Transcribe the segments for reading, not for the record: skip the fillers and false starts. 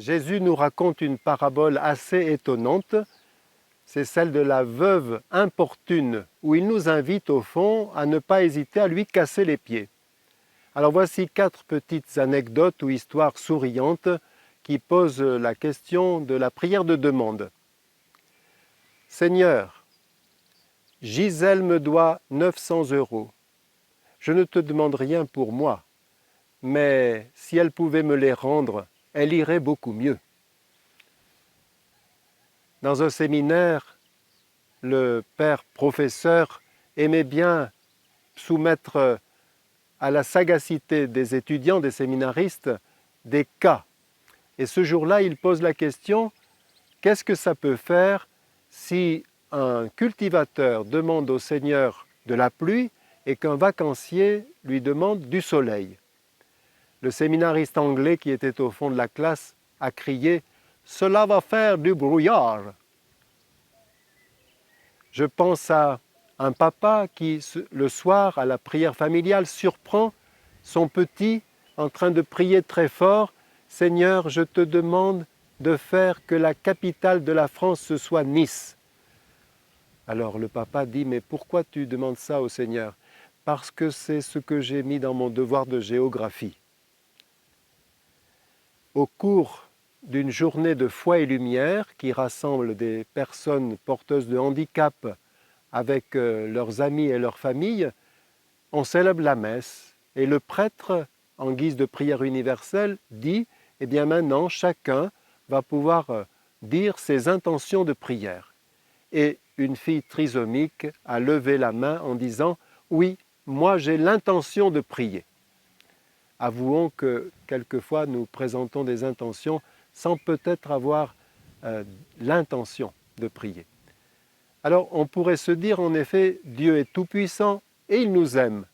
Jésus nous raconte une parabole assez étonnante, c'est celle de la veuve importune, où il nous invite au fond à ne pas hésiter à lui casser les pieds. Alors voici 4 petites anecdotes ou histoires souriantes qui posent la question de la prière de demande. Seigneur, Gisèle me doit 900 €. Je ne te demande rien pour moi, mais si elle pouvait me les rendre, elle irait beaucoup mieux. Dans un séminaire, le père professeur aimait bien soumettre à la sagacité des étudiants, des séminaristes, des cas. Et ce jour-là, il pose la question, qu'est-ce que ça peut faire si un cultivateur demande au Seigneur de la pluie et qu'un vacancier lui demande du soleil? Le séminariste anglais qui était au fond de la classe a crié « Cela va faire du brouillard !» Je pense à un papa qui, le soir, à la prière familiale, surprend son petit en train de prier très fort « Seigneur, je te demande de faire que la capitale de la France ce soit Nice. » Alors le papa dit « Mais pourquoi tu demandes ça au Seigneur ?»« Parce que c'est ce que j'ai mis dans mon devoir de géographie. » Au cours d'une journée de foi et lumière qui rassemble des personnes porteuses de handicap avec leurs amis et leurs familles, on célèbre la messe et le prêtre, en guise de prière universelle, dit « Eh bien maintenant, chacun va pouvoir dire ses intentions de prière. » Et une fille trisomique a levé la main en disant « Oui, moi j'ai l'intention de prier. » Avouons que quelquefois nous présentons des intentions sans peut-être avoir l'intention de prier. Alors on pourrait se dire en effet, Dieu est tout-puissant et il nous aime.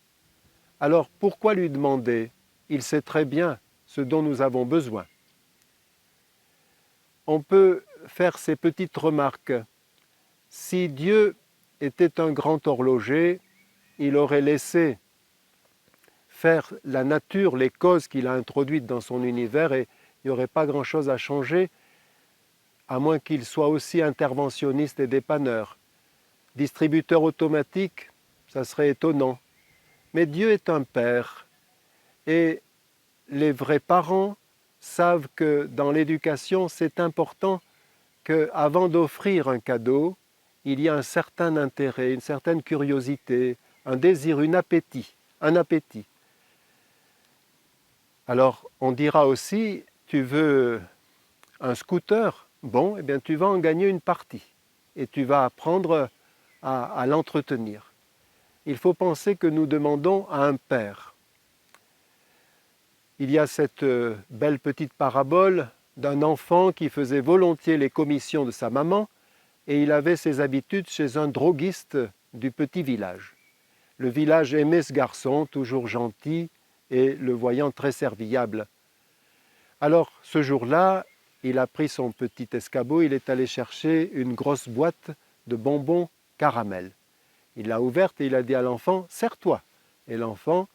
Alors pourquoi lui demander? Il sait très bien ce dont nous avons besoin. On peut faire ces petites remarques. Si Dieu était un grand horloger, il aurait laissé faire la nature, les causes qu'il a introduites dans son univers et il n'y aurait pas grand-chose à changer, à moins qu'il soit aussi interventionniste et dépanneur. Distributeur automatique, ça serait étonnant. Mais Dieu est un père et les vrais parents savent que dans l'éducation, c'est important qu'avant d'offrir un cadeau, il y a un certain intérêt, une certaine curiosité, un désir, un appétit. Alors, on dira aussi, tu veux un scooter? Bon, eh bien, tu vas en gagner une partie et tu vas apprendre à l'entretenir. Il faut penser que nous demandons à un père. Il y a cette belle petite parabole d'un enfant qui faisait volontiers les commissions de sa maman et il avait ses habitudes chez un droguiste du petit village. Le village aimait ce garçon, toujours gentil, et le voyant très serviable. Alors, ce jour-là, il a pris son petit escabeau, il est allé chercher une grosse boîte de bonbons caramel. Il l'a ouverte et il a dit à l'enfant « Sers-toi » et l'enfant,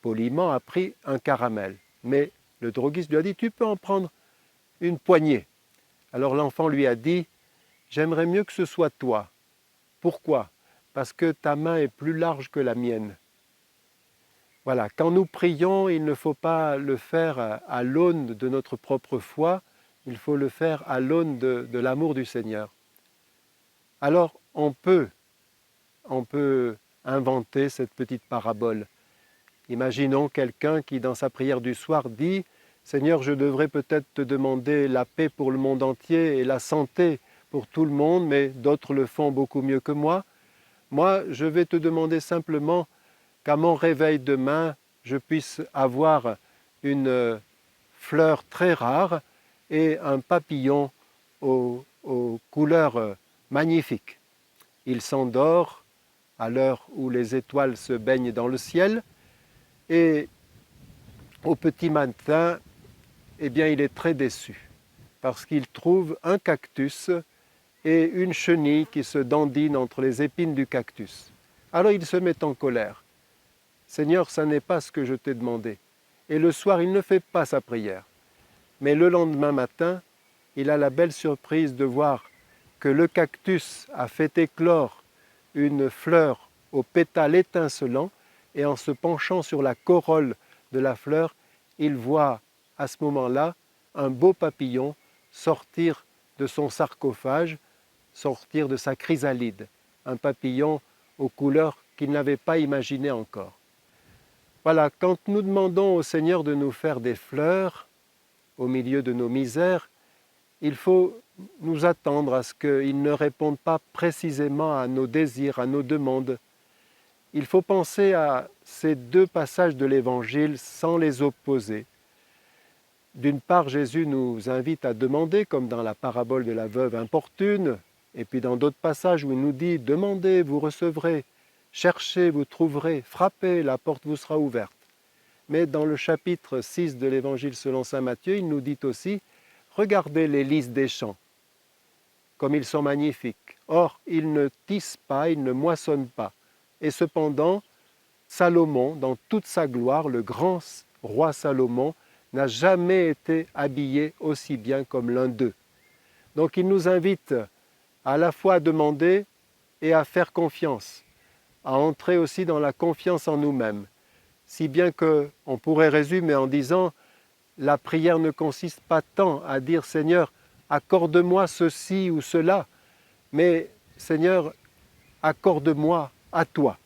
poliment, a pris un caramel. Mais le droguiste lui a dit « Tu peux en prendre une poignée ». Alors l'enfant lui a dit « J'aimerais mieux que ce soit toi. Pourquoi ? Parce que ta main est plus large que la mienne. » Voilà, quand nous prions, il ne faut pas le faire à l'aune de notre propre foi, il faut le faire à l'aune de l'amour du Seigneur. Alors, on peut inventer cette petite parabole. Imaginons quelqu'un qui, dans sa prière du soir, dit « Seigneur, je devrais peut-être te demander la paix pour le monde entier et la santé pour tout le monde, mais d'autres le font beaucoup mieux que moi. Moi, je vais te demander simplement qu'à mon réveil demain, je puisse avoir une fleur très rare et un papillon aux couleurs magnifiques. » Il s'endort à l'heure où les étoiles se baignent dans le ciel et au petit matin, eh bien, il est très déçu parce qu'il trouve un cactus et une chenille qui se dandine entre les épines du cactus. Alors il se met en colère. « Seigneur, ça n'est pas ce que je t'ai demandé. » Et le soir, il ne fait pas sa prière. Mais le lendemain matin, il a la belle surprise de voir que le cactus a fait éclore une fleur aux pétales étincelants, et en se penchant sur la corolle de la fleur, il voit à ce moment-là un beau papillon sortir de son sarcophage, sortir de sa chrysalide, un papillon aux couleurs qu'il n'avait pas imaginées encore. Voilà, quand nous demandons au Seigneur de nous faire des fleurs au milieu de nos misères, il faut nous attendre à ce qu'il ne réponde pas précisément à nos désirs, à nos demandes. Il faut penser à ces deux passages de l'Évangile sans les opposer. D'une part, Jésus nous invite à demander, comme dans la parabole de la veuve importune, et puis dans d'autres passages où il nous dit « Demandez, vous recevrez, cherchez, vous trouverez, frappez, la porte vous sera ouverte ». Mais dans le chapitre 6 de l'Évangile selon saint Matthieu, il nous dit aussi « Regardez les lys des champs, comme ils sont magnifiques. Or, ils ne tissent pas, ils ne moissonnent pas. Et cependant, Salomon, dans toute sa gloire, le grand roi Salomon, n'a jamais été habillé aussi bien comme l'un d'eux. » Donc il nous invite à la fois à demander et à faire confiance, à entrer aussi dans la confiance en nous-mêmes. Si bien qu'on pourrait résumer en disant « La prière ne consiste pas tant à dire « Seigneur, accorde-moi ceci ou cela », mais « Seigneur, accorde-moi à toi ».